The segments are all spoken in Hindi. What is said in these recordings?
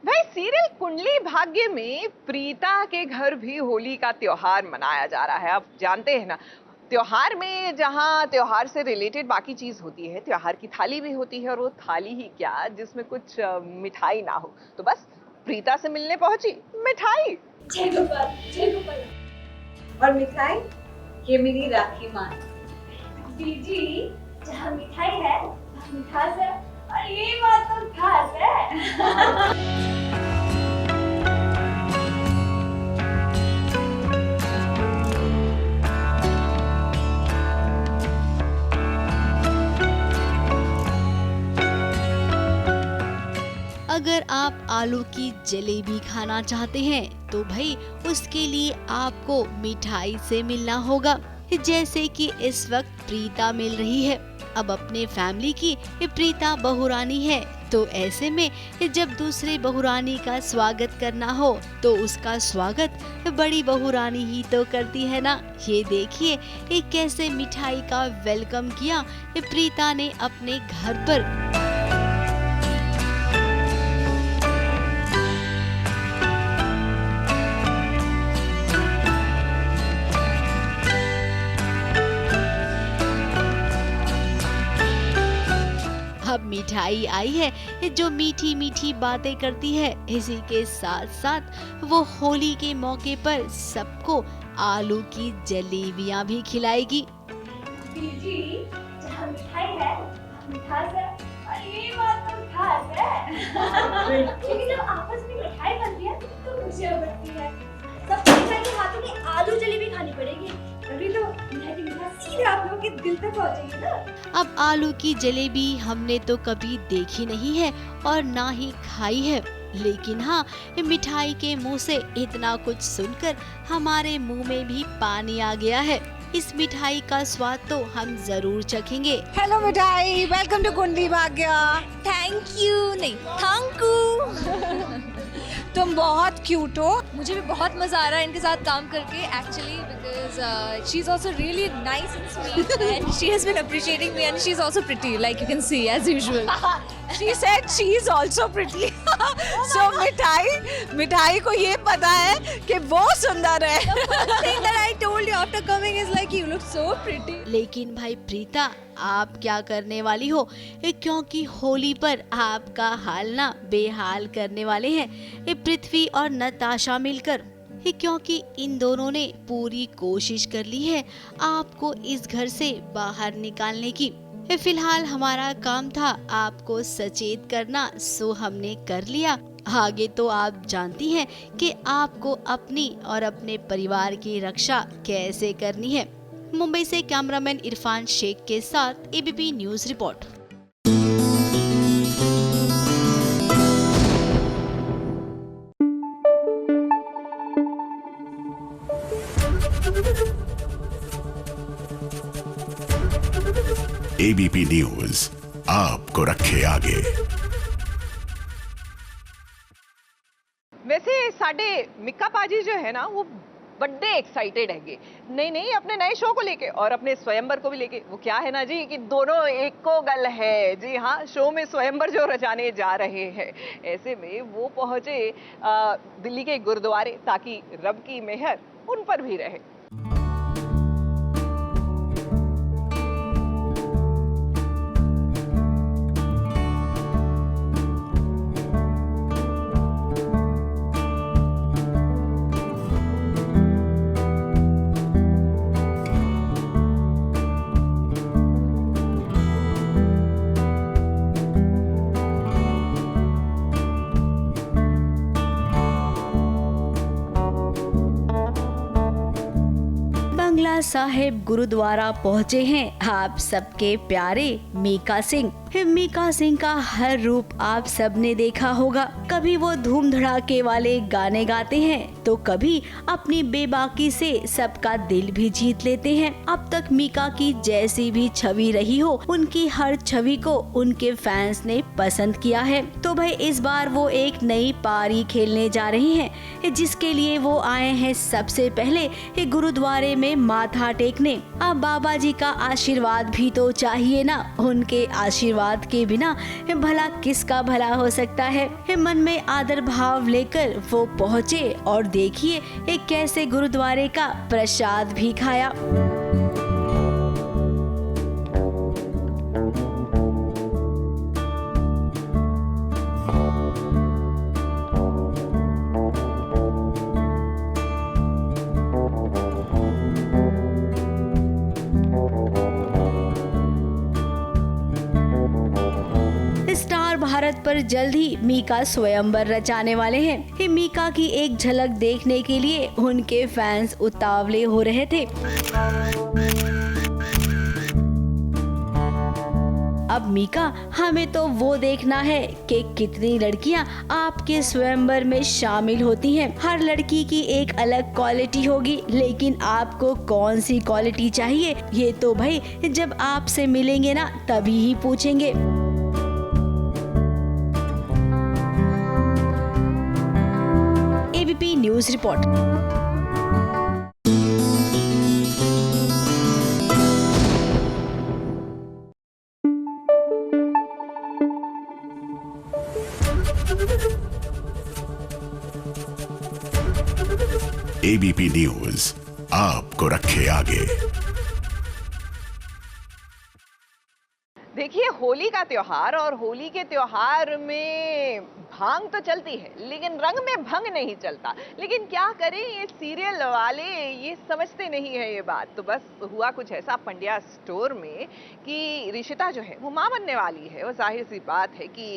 भाई सीरियल कुंडली भाग्य में प्रीता के घर भी होली का त्योहार मनाया जा रहा है। आप जानते हैं ना, त्योहार में जहाँ त्योहार से रिलेटेड बाकी चीज होती है, त्योहार की थाली भी होती है, और वो थाली ही क्या जिसमें कुछ मिठाई ना हो। तो बस प्रीता से मिलने पहुंची मिठाई। जय गोपाल, जय गोपाल। और मिठाई ये मेरी राखी माँ। बीजी जहाँ मिठाई है वहाँ मिठास है, और ये बात तो खास है। अगर आप आलू की जलेबी खाना चाहते हैं तो भाई उसके लिए आपको मिठाई से मिलना होगा। जैसे कि इस वक्त प्रीता मिल रही है। अब अपने फैमिली की प्रीता बहुरानी है, तो ऐसे में जब दूसरे बहुरानी का स्वागत करना हो तो उसका स्वागत बड़ी बहुरानी ही तो करती है ना। ये देखिए कैसे मिठाई का वेलकम किया प्रीता ने अपने घर पर। अब मिठाई आई है जो मीठी मीठी बातें करती है। इसी के साथ साथ वो होली के मौके पर सबको आलू की जलेबियां भी खिलाएगी। बीजी जहाँ मिठाई है वहाँ मिठास है, और ये बात तो खास है। क्योंकि जब आपस में मिठाई बनती है तो खुशियाँ बढ़ती है। सबसे मिठाई के हाथों की आलू जलेबी खानी पड़ेगी, तभी तो मिठाई की मिठास सीधे आप लोगों के दिल तक पहुँचेगी ना। अब आलू की जलेबी हमने तो कभी देखी नहीं है और ना ही खाई है, लेकिन हाँ मिठाई के मुंह से इतना कुछ सुनकर हमारे मुंह में भी पानी आ गया है। इस मिठाई का स्वाद तो हम जरूर चखेंगे। हेलो मिठाई, welcome to Kundali Bhagya. Thank you नहीं थैंक यू। तुम बहुत क्यूट हो। मुझे भी बहुत मजा आ रहा है इनके साथ काम करके, actually because she is also really nice and sweet and she has been appreciating me and she is also pretty like you can see as usual. She said she is also pretty. So मिठाई को ये पता है कि वो सुंदर है। thing that I told you after coming is like you look so pretty. लेकिन भाई प्रीता आप क्या करने वाली हो, क्योंकि होली पर आपका हाल ना बेहाल करने वाले हैं पृथ्वी और नताशा मिलकर। क्योंकि इन दोनों ने पूरी कोशिश कर ली है आपको इस घर से बाहर निकालने की। फिलहाल हमारा काम था आपको सचेत करना, सो हमने कर लिया। आगे तो आप जानती हैं कि आपको अपनी और अपने परिवार की रक्षा कैसे करनी है। मुंबई से कैमरामैन इरफान शेख के साथ ABP news report. ABP news आपको रखे आगे। वैसे साडे मिक्का पाजी जो है ना, वो बड़े एक्साइटेड हैगे नहीं अपने नए शो को लेके और अपने स्वयंवर को भी लेके। वो क्या है ना जी कि दोनों एक को गल है। जी हाँ, शो में स्वयंवर जो रचाने जा रहे हैं, ऐसे में वो पहुंचे दिल्ली के गुरुद्वारे ताकि रब की मेहर उन पर भी रहे। बंगला साहिब गुरुद्वारा पहुँचे हैं आप सबके प्यारे मीका सिंह। मीका सिंह का हर रूप आप सबने देखा होगा। कभी वो धूम धड़ाके वाले गाने गाते हैं तो कभी अपनी बेबाकी से सबका दिल भी जीत लेते हैं। अब तक मीका की जैसी भी छवि रही हो, उनकी हर छवि को उनके फैंस ने पसंद किया है। तो भाई इस बार वो एक नई पारी खेलने जा रही हैं, जिसके लिए वो आए हैं सबसे पहले गुरुद्वारे में माथा टेकने। अब बाबा जी का आशीर्वाद भी तो चाहिए ना। उनके आशीर्वाद आशीर्वाद के बिना भला किसका भला हो सकता है। मन में आदर भाव लेकर वो पहुँचे और देखिए कैसे गुरुद्वारे का प्रसाद भी खाया। स्टार भारत पर जल्द ही मीका स्वयंवर रचाने वाले हैं। मीका की एक झलक देखने के लिए उनके फैंस उतावले हो रहे थे। अब मीका, हमें तो वो देखना है कि कितनी लड़कियां आपके स्वयंवर में शामिल होती हैं। हर लड़की की एक अलग क्वालिटी होगी, लेकिन आपको कौन सी क्वालिटी चाहिए ये तो भाई जब आपसे मिलेंगे ना तभी ही पूछेंगे। ABP news report. ABP news आपको रखे आगे। देखिए, होली का त्योहार और होली के त्योहार में भांग तो चलती है, लेकिन रंग में भंग नहीं चलता। लेकिन क्या करें, ये सीरियल वाले ये समझते नहीं है ये बात। तो बस हुआ कुछ ऐसा पंड्या स्टोर में कि ऋषिता जो है वो माँ बनने वाली है, और जाहिर सी बात है कि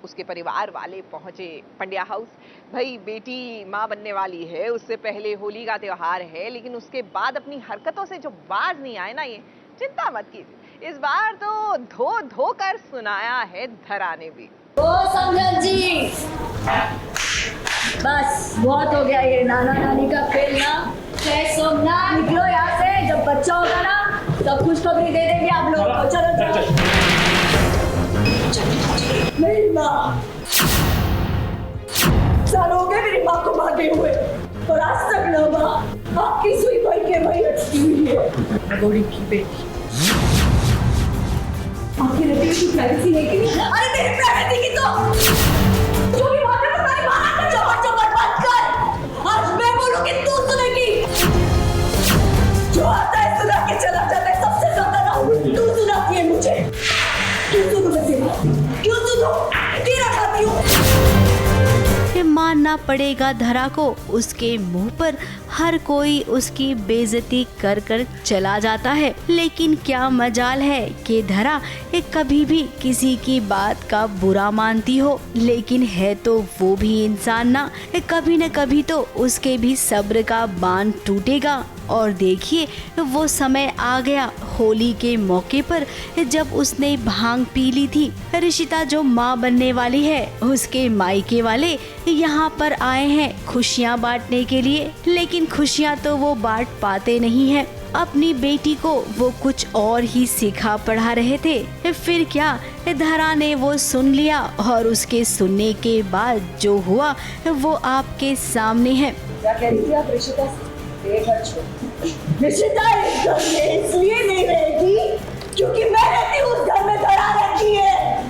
उसके परिवार वाले पहुंचे पंड्या हाउस। भाई, बेटी माँ बनने वाली है, उससे पहले होली का त्योहार है, लेकिन उसके बाद अपनी हरकतों से जो बाज नहीं आए ना, ये चिंता मत कीजिए, इस बार तो धो धो कर सुनाया है धरा ने भी। ओ समझन जी, बस बहुत हो गया ये नाना नानी का खेलना। सोमना निकलो यहाँ से, जब बच्चा होगा ना तब खुशखबरी दे देंगे आप लोगों को। चलो चलो। मेरी माँ, साल हो गए मेरी माँ को मांगे हुए, और आज तक ना माँ आपकी सुई भाई के भाई अटकी हुई है। गौरी की बेटी, आपकी बेटी की प्राइवेसी है कि नहीं? अरे मेरी प्राइवेसी की तो जो भी बात है तुम्हारी माँ का चौपट चौपट बंद कर। आज मैं बोलूँगी तू सुनेगी। जो आता है सुना के चला जाता है, सबसे ज्यादा ना तू सुनाती है मुझे। क्यों सुनूं मैं तेरा? क्यों सुनूं? तेरा खाती हूँ। मानना पड़ेगा धरा को, उसके मुंह पर हर कोई उसकी बेइज्जती कर कर चला जाता है। लेकिन क्या मजाल है कि धरा कभी भी किसी की बात का बुरा मानती हो, लेकिन है तो वो भी इंसान ना, कभी न कभी तो उसके भी सब्र का बांध टूटेगा। और देखिए, वो समय आ गया होली के मौके पर जब उसने भांग पी ली थी। ऋषिता जो माँ बनने वाली है, उसके मायके वाले यहाँ पर आए हैं खुशियाँ बांटने के लिए, लेकिन खुशियाँ तो वो बांट पाते नहीं हैं। अपनी बेटी को वो कुछ और ही सिखा पढ़ा रहे थे। फिर क्या, धरा ने वो सुन लिया, और उसके सुनने के बाद जो हुआ वो आपके सामने है। क्या कह रही थी आप ऋषिता से? ऋषिता इस घर में इसलिए नहीं रहेगी क्योंकि मैं रहती हूँ उस घर में, धरा रहती है।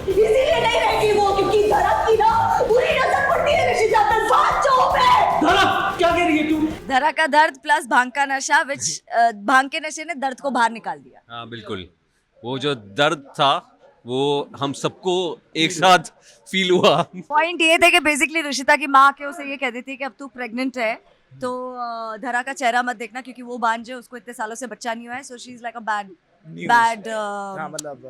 इसीलिए नहीं रहेगी वो, क्योंकि धरा की ना बुरी नजर पड़ती है ऋषिता पे। बात चुप है। धरा, क्या कह रही है तू? धरा का दर्द प्लस भांग का नशा, विच भांग के नशे ने दर्द को बाहर निकाल दिया। हाँ बिल्कुल, वो जो दर्द था वो हम सबको एक साथ फील हुआ। पॉइंट ये थे कि बेसिकली ऋषिता की माँ के उसे ये कहती थी कि अब तू प्रेग्नेंट है तो धरा का चेहरा मत देखना, क्योंकि वो बांझ है, उसको इतने सालों से बच्चा नहीं हुआ है। So she is like a bad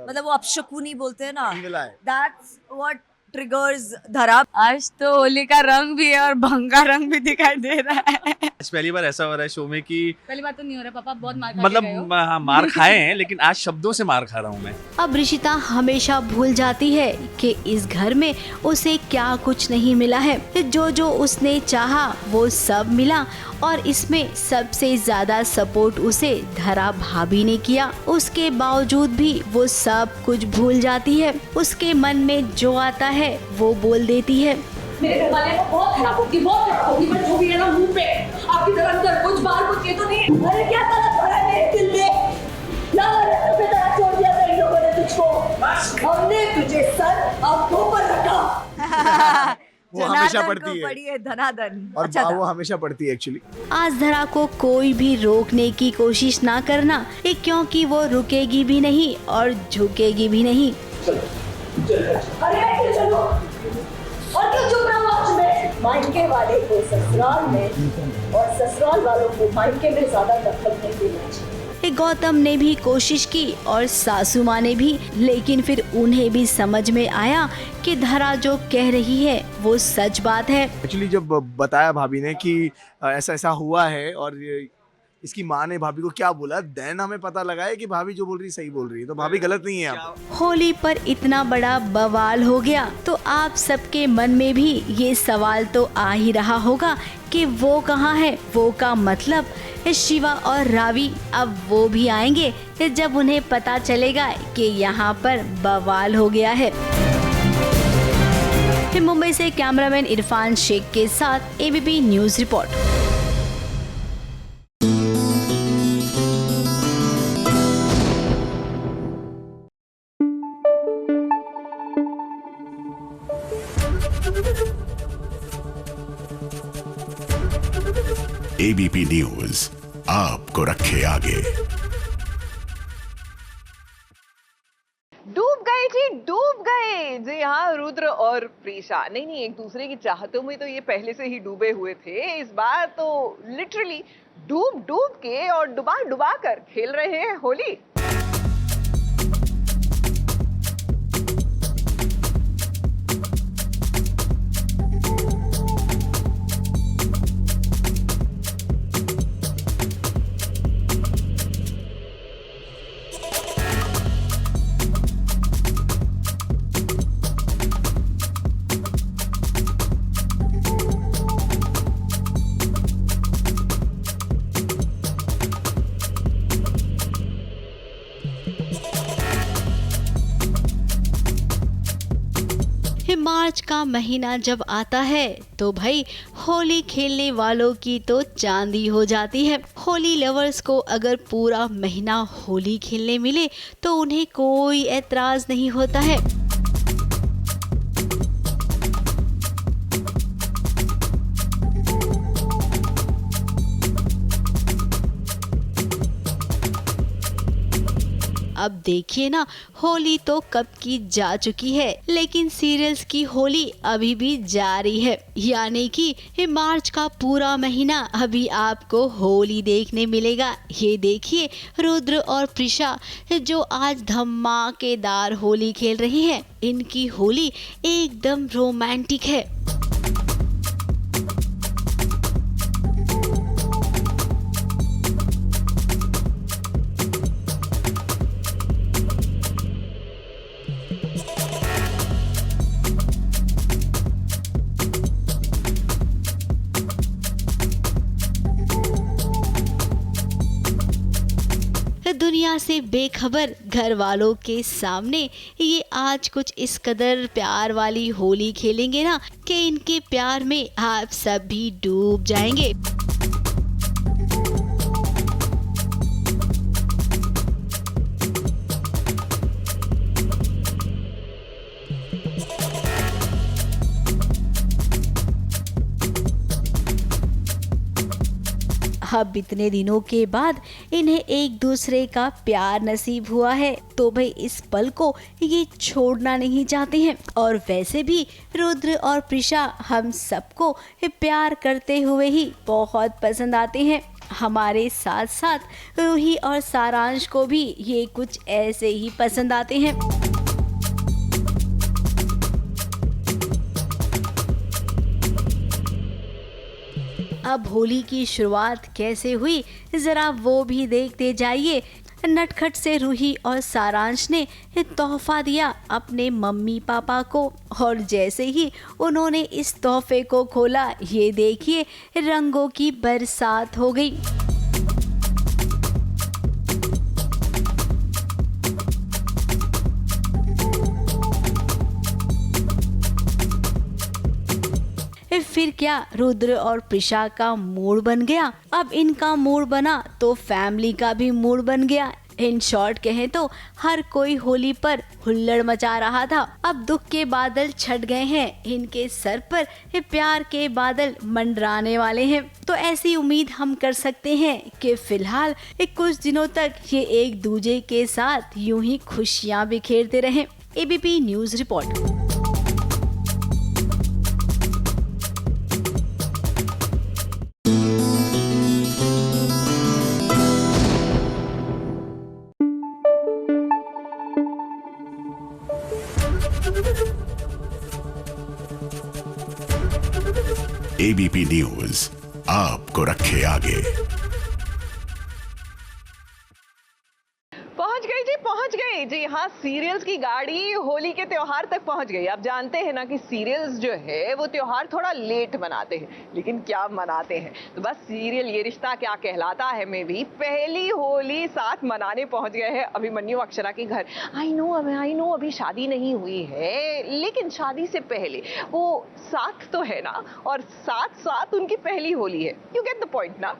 मतलब वो अपशकुनी बोलते हैं ना, दैट्स व्हाट ट्रिगर्स धरा। आज तो होली का रंग भी है और भंग का रंग भी दिखाई दे रहा है। आज पहली बार ऐसा हो रहा है शो में कि पहली बार तो नहीं हो रहा पापा, बहुत मार खा मतलब के गए हो। मार खाए हैं, लेकिन आज शब्दों से मार खा रहा हूँ मैं। अब ऋषिता हमेशा भूल जाती है कि इस घर में उसे क्या कुछ नहीं मिला है। जो जो उसने चाहा वो सब मिला, और इसमें सबसे ज्यादा सपोर्ट उसे धरा भाभी ने किया। उसके बावजूद भी वो सब कुछ भूल जाती है। उसके मन में जो आता है वो बोल देती है। मेरे घर वाले को बहुत खराब होगी, बहुत खराब होगी, पर जो भी है ना मुंह पे आपकी तरह अंदर कुछ बाहर कुछ ये तो नहीं। अरे क्या गलत भरा है मेरे दिल में, ना मैंने तुम्हें तरह छोड़ दिया था इन लोगों ने तुझको, हमने तुझे सर आंखों पर रखा। वो हमेशा जनार्दन पढ़ती को है पढ़ी है धनाधन। और अच्छा था। वो हमेशा पढ़ती है एक्चुअली। आज धरा को कोई भी रोकने की कोशिश ना करना, क्योंकि वो रुकेगी भी नहीं और झुकेगी भी नहीं। अरे क्यों चलो, और क्यों चुप रहो आज में? मायके वाले को ससुराल में और ससुराल वालों को मायके में ज्यादा दखल नहीं देना चाहिए। गौतम ने भी कोशिश की और सासू माँ ने भी, लेकिन फिर उन्हें भी समझ में आया कि धरा जो कह रही है वो सच बात है। एक्चुअली जब बताया भाभी ने कि ऐसा ऐसा हुआ है और इसकी माँ ने भाभी को क्या बोला, देन हमें पता लगा है कि भाभी जो बोल रही सही बोल रही है, तो भाभी गलत नहीं है। आप होली पर इतना बड़ा बवाल हो गया तो आप सबके मन में भी ये सवाल तो आ ही रहा होगा कि वो कहाँ है। वो का मतलब शिवा और रावी अब वो भी आएंगे जब उन्हें पता चलेगा कि यहाँ पर बवाल हो गया है। मुंबई से कैमरामैन इरफान शेख के साथ ABP news report. ABP news आपको रखे आगे। डूब गए जी, डूब गए। जी हाँ, रुद्र और प्रीशा नहीं एक दूसरे की चाहतों में तो ये पहले से ही डूबे हुए थे। इस बार तो लिटरली डूब डूब के और डुबा डुबा कर खेल रहे हैं होली। मार्च का महीना जब आता है तो भाई होली खेलने वालों की तो चांदी हो जाती है। होली लवर्स को अगर पूरा महीना होली खेलने मिले तो उन्हें कोई एतराज नहीं होता है। अब देखिए ना, होली तो कब की जा चुकी है, लेकिन सीरियल्स की होली अभी भी जारी है। यानी कि मार्च का पूरा महीना अभी आपको होली देखने मिलेगा। ये देखिए रुद्र और प्रीशा जो आज धमाकेदार होली खेल रही हैं। इनकी होली एकदम रोमांटिक है। दुनिया से बेखबर घर वालों के सामने ये आज कुछ इस कदर प्यार वाली होली खेलेंगे ना कि इनके प्यार में आप सब भी डूब जाएंगे। अब इतने दिनों के बाद इन्हें एक दूसरे का प्यार नसीब हुआ है तो भाई इस पल को ये छोड़ना नहीं चाहते हैं। और वैसे भी रुद्र और प्रीशा हम सबको प्यार करते हुए ही बहुत पसंद आते हैं। हमारे साथ साथ रूही और सारांश को भी ये कुछ ऐसे ही पसंद आते हैं। अब होली की शुरुआत कैसे हुई जरा वो भी देखते जाइए। नटखट से रूही और सारांश ने तोहफा दिया अपने मम्मी पापा को और जैसे ही उन्होंने इस तोहफे को खोला ये देखिए रंगों की बरसात हो गई। फिर क्या रुद्र और प्रीशा का मूड बन गया। अब इनका मूड बना तो फैमिली का भी मूड बन गया। इन शॉर्ट कहें तो हर कोई होली पर हुल्लड़ मचा रहा था। अब दुख के बादल छट गए हैं, इनके सर पर ये प्यार के बादल मंडराने वाले हैं। तो ऐसी उम्मीद हम कर सकते हैं कि फिलहाल कुछ दिनों तक ये एक दूजे के साथ यूं ही खुशियां बिखेरते रहें। ABP news report. ABP news आपको रखे आगे। पहुंच गई जी हाँ, सीरियल्स की गाड़ी होली के त्योहार तक पहुंच गई। आप जानते हैं ना कि सीरियल्स जो है वो त्योहार थोड़ा लेट मनाते हैं, लेकिन क्या मनाते हैं। तो बस सीरियल ये रिश्ता क्या कहलाता है में भी पहली होली साथ मनाने पहुंच गए हैं अभिमन्यु अक्षरा के घर। आई नो अभी शादी नहीं हुई है, लेकिन शादी से पहले वो साथ तो है ना, और साथ साथ उनकी पहली होली है। यू गेट द पॉइंट ना।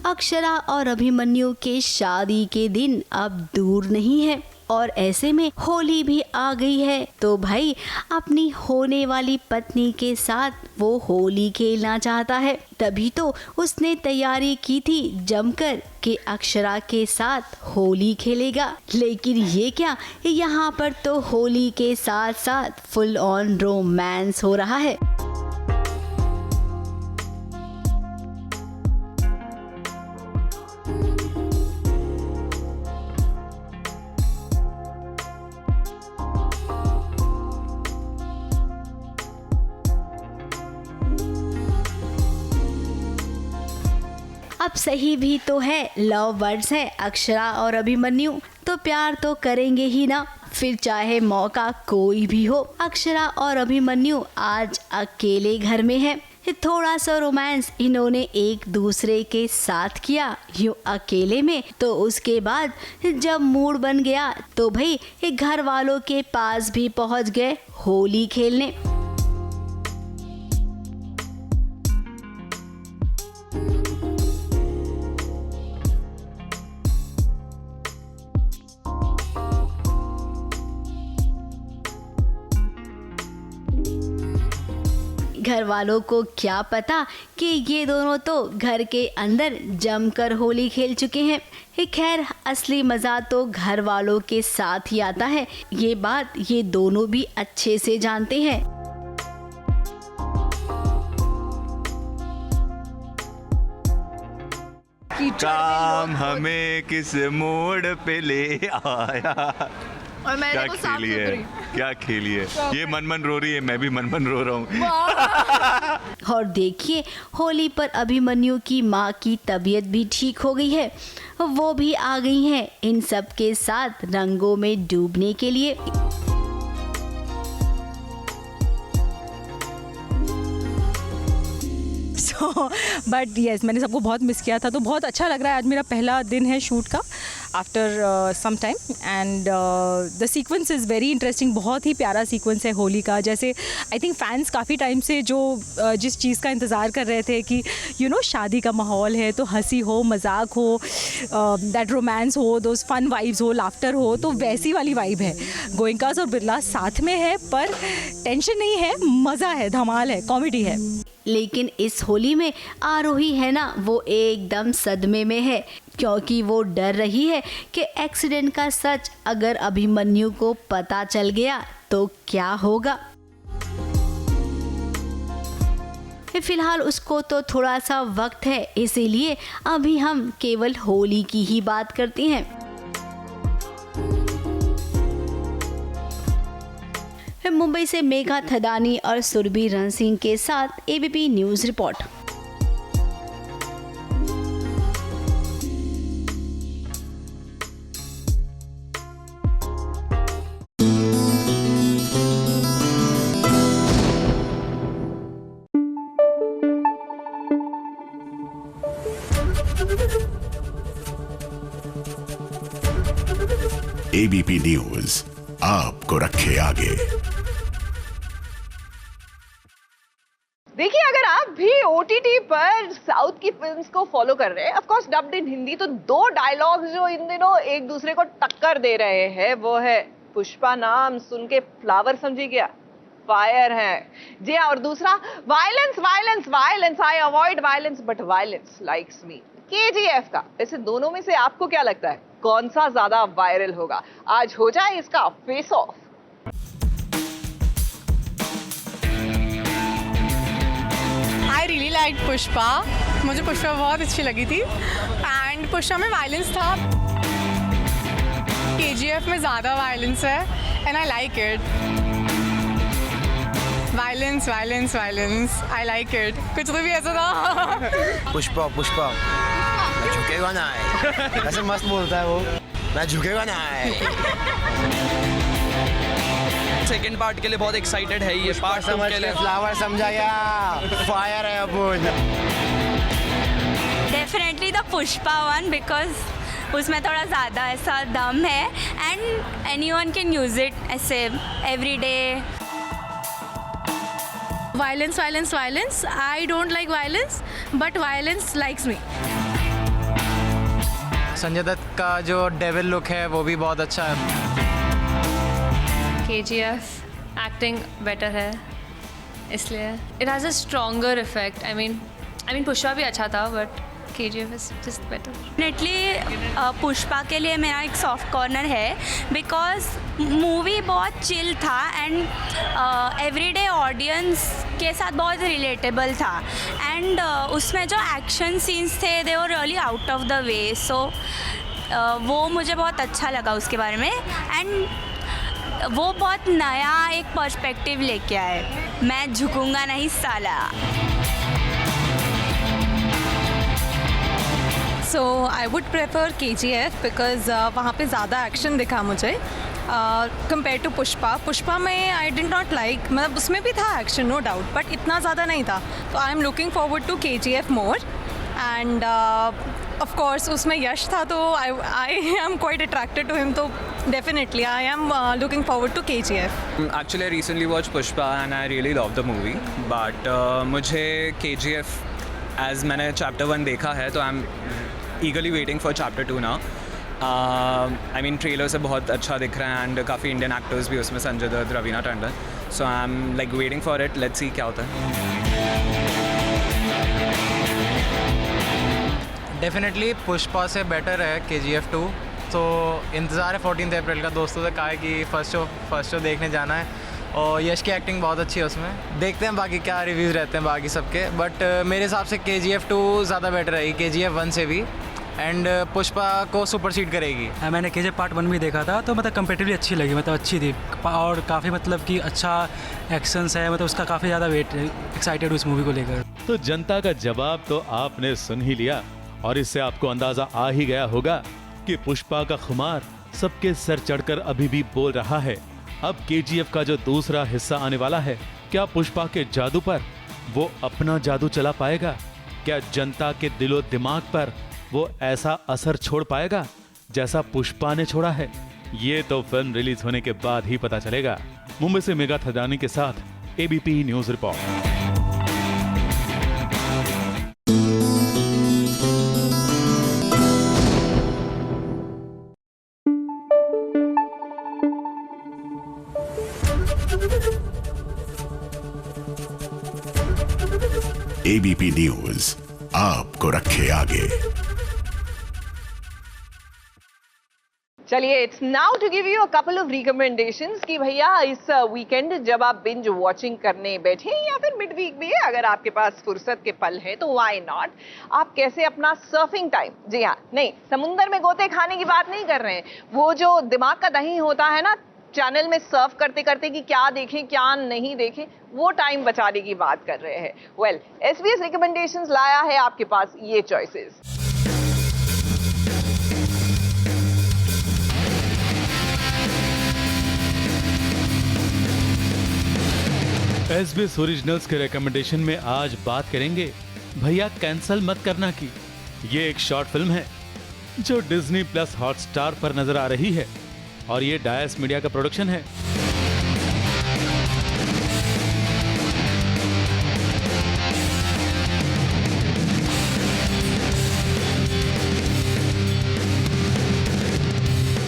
अक्षरा और अभिमन्यु के शादी के दिन अब दूर नहीं है, और ऐसे में होली भी आ गई है। तो भाई अपनी होने वाली पत्नी के साथ वो होली खेलना चाहता है, तभी तो उसने तैयारी की थी जमकर कि अक्षरा के साथ होली खेलेगा। लेकिन ये क्या, यहाँ पर तो होली के साथ साथ फुल ऑन रोमांस हो रहा है। अब सही भी तो है, लव बर्ड्स हैं अक्षरा और अभिमन्यु, तो प्यार तो करेंगे ही ना, फिर चाहे मौका कोई भी हो। अक्षरा और अभिमन्यु आज अकेले घर में हैं। थोड़ा सा रोमांस इन्होंने एक दूसरे के साथ किया यूं अकेले में, तो उसके बाद जब मूड बन गया तो भाई घर वालों के पास भी पहुंच गए होली खेलने। घर वालों को क्या पता कि ये दोनों तो घर के अंदर जमकर होली खेल चुके हैं। खैर असली मज़ा तो घर वालों के साथ ही आता है, ये बात ये दोनों भी अच्छे से जानते हैं। काम हमें किस मोड़ पे ले आया। और मैंने क्या तो साफ खेली है, क्या खेली है। ये मन रो रही है, मैं भी मन रो रहा हूँ। और देखिए होली पर अभिमन्यु की माँ की तबीयत भी ठीक हो गई है, वो भी आ गई हैं इन सब के साथ रंगों में डूबने के लिए। बट यस, मैंने सबको बहुत मिस किया था, तो बहुत अच्छा लग रहा है। आज मेरा पहला दिन है शूट का after some time, and the sequence is very interesting. बहुत ही प्यारा सीक्वेंस है होली का। जैसे आई थिंक फैंस काफ़ी टाइम से जो जिस चीज़ का इंतज़ार कर रहे थे कि शादी का माहौल है तो हंसी हो, मजाक हो, दैट रोमांस हो, दोज फन वाइब्स हो, लाफ्टर हो, तो वैसी वाली वाइब है। गोयंकास और बिरला साथ में है, पर टेंशन नहीं है, मज़ा है, धमाल है, कॉमेडी है। लेकिन इस होली में आरोही है ना, वो एकदम सदमे में है, क्योंकि वो डर रही है कि एक्सीडेंट का सच अगर अभिमन्यु को पता चल गया तो क्या होगा। फिलहाल उसको तो थोड़ा सा वक्त है, इसीलिए अभी हम केवल होली की ही बात करते हैं। मुंबई से मेघा थदानी और सुरभि रण सिंह के साथ ABP news report. ABP news आपको रखे आगे। देखिए, अगर आप भी ओटीटी पर साउथ की फिल्म्स को फॉलो कर रहे हैं, ऑफ कोर्स डब्ड इन हिंदी, तो दो डायलॉग्स जो इन दिनों एक दूसरे को टक्कर दे रहे हैं वो है पुष्पा नाम सुन के फ्लावर समझी क्या, फायर है जी। और दूसरा violence violence violence, I avoid violence but violence likes me, KGF का। वैसे दोनों में से आपको क्या लगता है कौन सा ज्यादा वायरल होगा? आज हो जाए इसका face of. I really like Pushpa, मुझे पुष्पा बहुत अच्छी लगी थी एंड पुष्पा में वायलेंस था, केजीएफ में ज़्यादा वायलेंस है and I like it. Violence violence violence, I like it. कुछ तो भी ऐसा था। पुष्पा पुष्पा मैं झुकेगा ना है, ऐसे मस्त बोलता है वो, मैं झुकेगा ना है। सेकंड पार्ट के लिए बहुत एक्साइटेड है ये पार्ट समझ के फ्लावर समझा या फायर है अपुन। Definitely the Pushpa one, because उसमें थोड़ा ज़्यादा ऐसा दम है and anyone can use it ऐसे every day. Violence violence violence, I don't like violence but violence likes me. Sanjay Dutt का जो डेविल लुक है वो भी बहुत अच्छा है। केजीएफ एक्टिंग बेटर है इसलिए it has a stronger effect. I mean Pushpa भी अच्छा था but KGF is just better. Definitely Pushpa के लिए मेरा एक सॉफ्ट कॉर्नर है बिकॉज मूवी बहुत चिल था एंड एवरीडे ऑडियंस के साथ बहुत रिलेटेबल था एंड उसमें जो एक्शन सीन्स थे they were really out of the way, so वो मुझे बहुत अच्छा लगा उसके बारे में एंड वो बहुत नया एक पर्सपेक्टिव लेके आए, मैं झुकूंगा नहीं साला। So I would prefer KGF because वहाँ पे ज़्यादा एक्शन दिखा मुझे कंपेयर टू पुष्पा। पुष्पा में आई डिड नॉट लाइक, मतलब उसमें भी था एक्शन नो डाउट बट इतना ज़्यादा नहीं था, तो I am looking forward to KGF more and of course उसमें यश था तो I am quite attracted to him, तो definitely I am looking forward to KGF. Actually I recently watch Pushpa and I really love the movie but मुझे केजीएफ एज मैंने चैप्टर 1 देखा है तो I am eagerly waiting for chapter 2 ना। आई मीन ट्रेलर से बहुत अच्छा दिख रहा है एंड काफ़ी इंडियन एक्टर्स भी उसमें, Sanjay Dutt, Raveena Tandon, so I am like waiting for it, let's see क्या होता है। डेफिनेटली पुष्पा से बेटर है केजीएफ 2, तो इंतज़ार है 14 अप्रैल का। दोस्तों से कहा है कि फर्स्ट शो देखने जाना है और यश की एक्टिंग बहुत अच्छी है उसमें। देखते हैं बाकी क्या रिव्यूज़ रहते हैं बाकी सबके, बट मेरे हिसाब से केजीएफ 2 ज़्यादा बेटर रहेगी केजीएफ 1 से भी एंड पुष्पा को सुपरसीड करेगी। मैंने केजीएफ पार्ट 1 भी देखा था तो मतलब कंपेरेटिवली अच्छी लगी, मतलब अच्छी थी और काफ़ी मतलब कि अच्छा एक्शंस है, मतलब उसका काफ़ी ज़्यादा वेट है, एक्साइटेड हूँ इस मूवी को लेकर। तो जनता का जवाब तो आपने सुन ही लिया और इससे आपको अंदाज़ा आ ही गया होगा कि पुष्पा का खुमार सबके सर चढ़कर अभी भी बोल रहा है। अब केजीएफ का जो दूसरा हिस्सा आने वाला है, क्या पुष्पा के जादू पर वो अपना जादू चला पाएगा? क्या जनता के दिलो दिमाग पर वो ऐसा असर छोड़ पाएगा जैसा पुष्पा ने छोड़ा है? ये तो फिल्म रिलीज होने के बाद ही पता चलेगा। मुंबई से मेघा थदानी के साथ ABP news report. ABP news आपको रखे आगे। चलिए, it's now to give you a couple of recommendations कि भैया इस वीकेंड जब आप बिंज वॉचिंग करने बैठे या फिर मिड वीक भी है, अगर आपके पास फुर्सत के पल हैं तो व्हाई नॉट, आप कैसे अपना सर्फिंग टाइम, जी हाँ, नहीं समुंदर में गोते खाने की बात नहीं कर रहे हैं, वो जो दिमाग का दही होता है ना चैनल में सर्फ करते करते कि क्या देखें क्या नहीं देखें, वो टाइम बचाने की बात कर रहे हैं। वेल, एसबीएस रिकमेंडेशंस लाया है आपके पास ये चॉइसेस। एसबीएस ओरिजिनल्स के रिकमेंडेशन में आज बात करेंगे भैया कैंसल मत करना की। ये एक शॉर्ट फिल्म है जो डिज्नी प्लस हॉटस्टार पर नजर आ रही है। और ये डायस मीडिया का प्रोडक्शन है।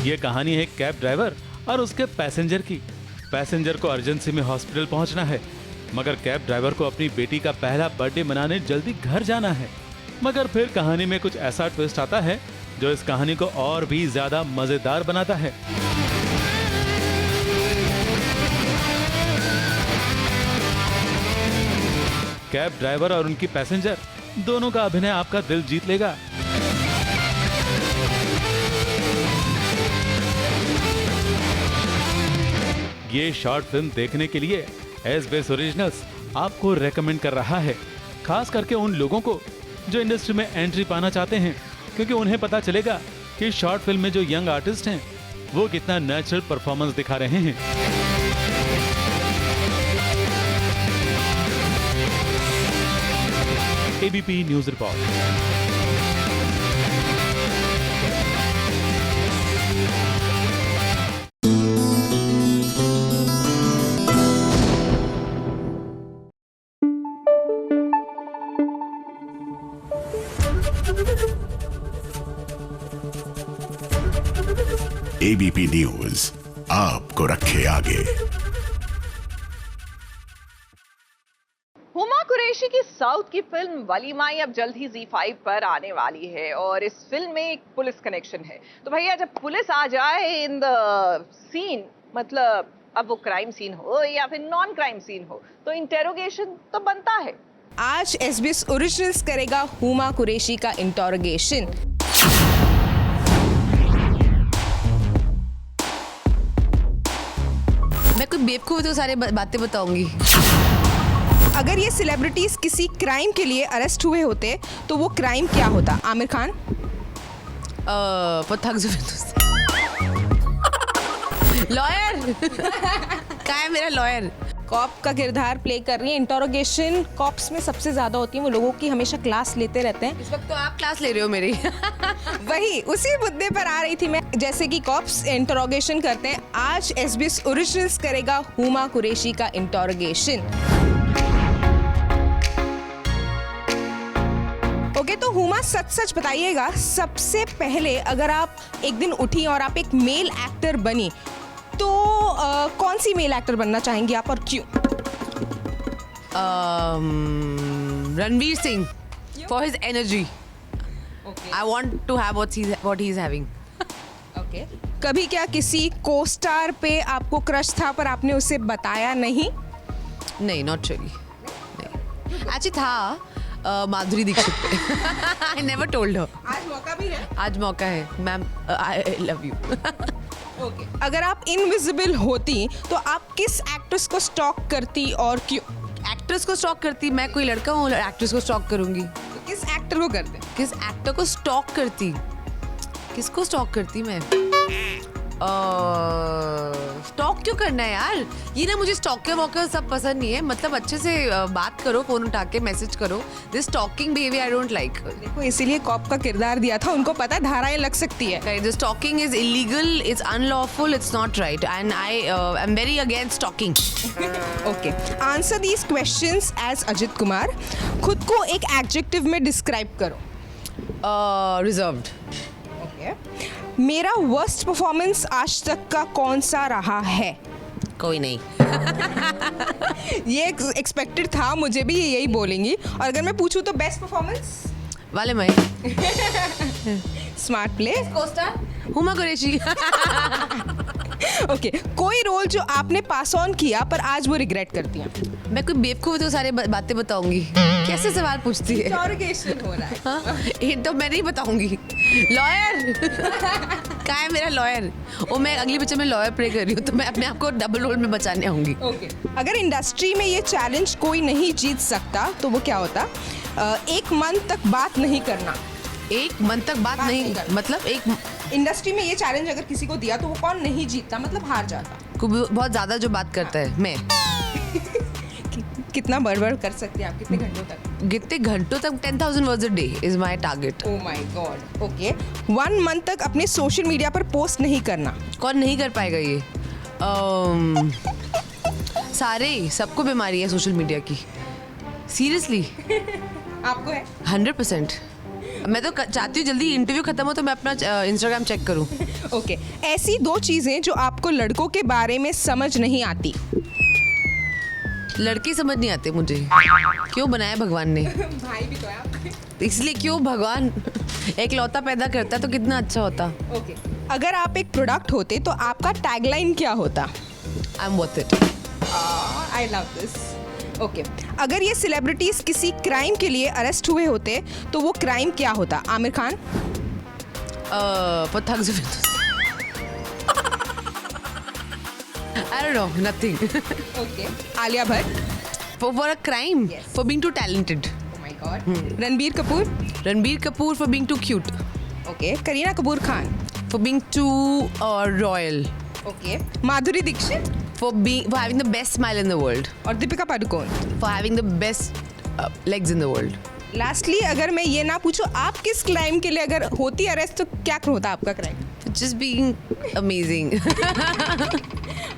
ये कहानी है कैब ड्राइवर और उसके पैसेंजर की। पैसेंजर को अर्जेंसी में हॉस्पिटल पहुंचना है, मगर कैब ड्राइवर को अपनी बेटी का पहला बर्थडे मनाने जल्दी घर जाना है। मगर फिर कहानी में कुछ ऐसा ट्विस्ट आता है जो इस कहानी को और भी ज्यादा मजेदार बनाता है। कैब ड्राइवर और उनकी पैसेंजर दोनों का अभिनय आपका दिल जीत लेगा। ये शॉर्ट फिल्म देखने के लिए SBS ओरिजिनल्स आपको रेकमेंड कर रहा है, खास करके उन लोगों को जो इंडस्ट्री में एंट्री पाना चाहते हैं, क्योंकि उन्हें पता चलेगा कि शॉर्ट फिल्म में जो यंग आर्टिस्ट हैं वो कितना नेचुरल परफॉर्मेंस दिखा रहे हैं। ABP news report. ABP news आपको रखे आगे। हुमा कुरैशी की साउथ की फिल्म वलीमाई अब जल्द ही Z5 पर आने वाली है और इस फिल्म में एक पुलिस कनेक्शन है। तो भैया जब पुलिस आ जाए इन द सीन, मतलब अब वो क्राइम सीन हो या फिर नॉन क्राइम सीन हो, तो इंटेरोगेशन तो बनता है। आज SBS ओरिजिनल्स करेगा हुमा कुरैशी का इंटरोगेशन। मैं कोई बेवकूफ तो सारे बातें बताऊंगी। अगर ये सेलिब्रिटीज किसी क्राइम के लिए अरेस्ट हुए होते तो वो क्राइम क्या होता? आमिर खान, लॉयर कहाँ है मेरा लॉयर? कॉप का किरदार प्ले कर रही है। इंटरोगेशन कॉप्स में सबसे ज्यादा होती है, वो लोगों की हमेशा क्लास लेते रहते हैं। इस वक्त तो आप क्लास ले रहे हो मेरी। वही उसी मुद्दे पर आ रही थी मैं। जैसे कि कॉप्स इंटरोगेशन करते हैं, आज SBS ओरिजिनल्स करेगा हुमा कुरैशी का इंटरोगेशन। ओके, तो हुमा सच सच बताइएगा, सबसे पहले अगर आप एक दिन उठी और आप एक मेल एक्टर बनी तो कौन सी मेल एक्टर बनना चाहेंगी आप और क्यों? Ranveer Singh, for his energy. I want to have what he's having. Okay. कभी क्या किसी को स्टार पे आपको क्रश था पर आपने उसे बताया नहीं? नहीं, not really. नहीं। Actually था माधुरी दीक्षित पे। I never told her. आज मौका भी है? आज मौका है ma'am, I love you. Okay. अगर आप इनविजिबल होती तो आप किस एक्ट्रेस को स्टॉक करती और क्यों? एक्ट्रेस को स्टॉक करती? मैं कोई लड़का हूँ एक्ट्रेस को स्टॉक करूंगी? तो किस एक्टर को करते? किस एक्टर को स्टॉक करती? किसको स्टॉक करती मैं? स्टॉक क्यों करना है यार? ये ना मुझे स्टॉकर वॉकर सब पसंद नहीं है। मतलब अच्छे से बात करो, फोन उठा के मैसेज करो। This stalking behaviour I don't like. देखो इसीलिए कॉप का किरदार दिया था, उनको पता धाराएं लग सकती है। This stalking is illegal, it's unlawful, it's not right and I am very against stalking. Okay, answer these questions as Ajit Kumar. खुद को एक एडजेक्टिव में डिस्क्राइब करो। रिजर्व्ड। मेरा वर्स्ट परफॉर्मेंस आज तक का कौन सा रहा है? कोई नहीं। ये एक्सपेक्टेड था, मुझे भी यही बोलेंगी। और अगर मैं पूछूं तो बेस्ट परफॉर्मेंस वाले मैं। Smart play. Co-star Huma Qureshi. Okay, कोई रोल जो आपने पास ऑन किया पर आज वो रिग्रेट करती हैं? मैं कोई बेवकूफ तो सारे बातें बताऊंगी। कैसे सवाल पूछती है? इंटरोगेशन हो रहा है। हाँ, ये तो मैं नहीं बताऊंगी। लॉयर कहाँ है मेरा लॉयर? ओ, मैं अगली पिक्चर में लॉयर प्ले कर रही हूँ, तो मैं अपने आप को डबल रोल में बचाने आऊंगी। ओके, अगर इंडस्ट्री में ये चैलेंज कोई नहीं जीत सकता तो वो क्या होता? एक मंथ तक बात नहीं करना। एक मंथ तक बात नहीं मतलब एक इंडस्ट्री में ये चैलेंज अगर किसी को दिया तो वो कौन नहीं जीतता, मतलब हार जाता? बहुत ज्यादा जो बात करता है मैं। कितना बड़बड़ कर सकते हैं आप? कितने घंटों तक? कितने घंटों तक 10,000 words a day is my target. Oh my God. Okay 1 month तक अपने सोशल मीडिया पर पोस्ट नहीं करना। कौन नहीं कर पाएगा ये? सारे सबको बीमारी है सोशल मीडिया की, सीरियसली। आपको है? 100%। मैं तो चाहती हूँ जल्दी इंटरव्यू खत्म हो तो मैं अपना इंस्टाग्राम चेक करूँ। ओके ऐसी 2 चीज़ें जो आपको लड़कों के बारे में समझ नहीं आती। लड़के समझ नहीं आते मुझे, क्यों बनाया भगवान ने? भाई भी तो है आपके। इसलिए क्यों भगवान एक लौता पैदा करता तो कितना अच्छा होता। ओके अगर आप एक प्रोडक्ट होते तो आपका टैगलाइन क्या होता? I am worth it. I love this. Okay अगर ये सेलिब्रिटीज किसी क्राइम के लिए अरेस्ट हुए होते तो वो क्राइम क्या होता? Aamir Khan for thugs of Hindus. I don't know, nothing. Okay. Alia Bhatt For a crime, for being too talented. Oh my God. Ranbir Kapoor Ranbir Kapoor for being too cute. Okay. Kareena Kapoor Khan For being too royal. Okay. Madhuri Dixit For having the best smile in the world. और Deepika Padukone For having the best legs in the world. Lastly अगर मैं ये ना पूछूं आप किस क्राइम के लिए अगर होती अरेस्ट तो क्या होता आपका क्राइम? Just being amazing.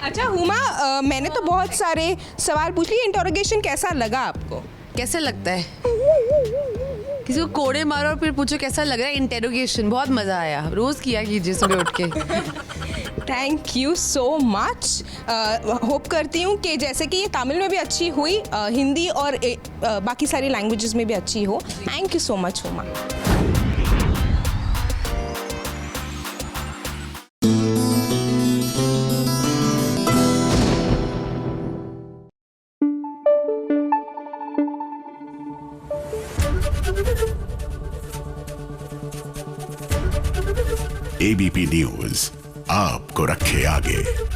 अच्छा हुमा मैंने तो बहुत सारे सवाल पूछ लिए, इंटरोगेशन कैसा लगा आपको? कैसा लगता है? किसी को कोड़े मारो और फिर पूछो कैसा लग रहा है? इंटेरोगेशन बहुत मज़ा आया, रोज़ किया कीजिए सुबह उठ के। Thank you so much. Hope करती हूँ कि जैसे कि ये तमिल में भी अच्छी हुई, हिंदी और बाकी सारी लैंग्वेजेस में भी अच्छी हो। Thank you so much Huma. ABP news आपको रखे आगे।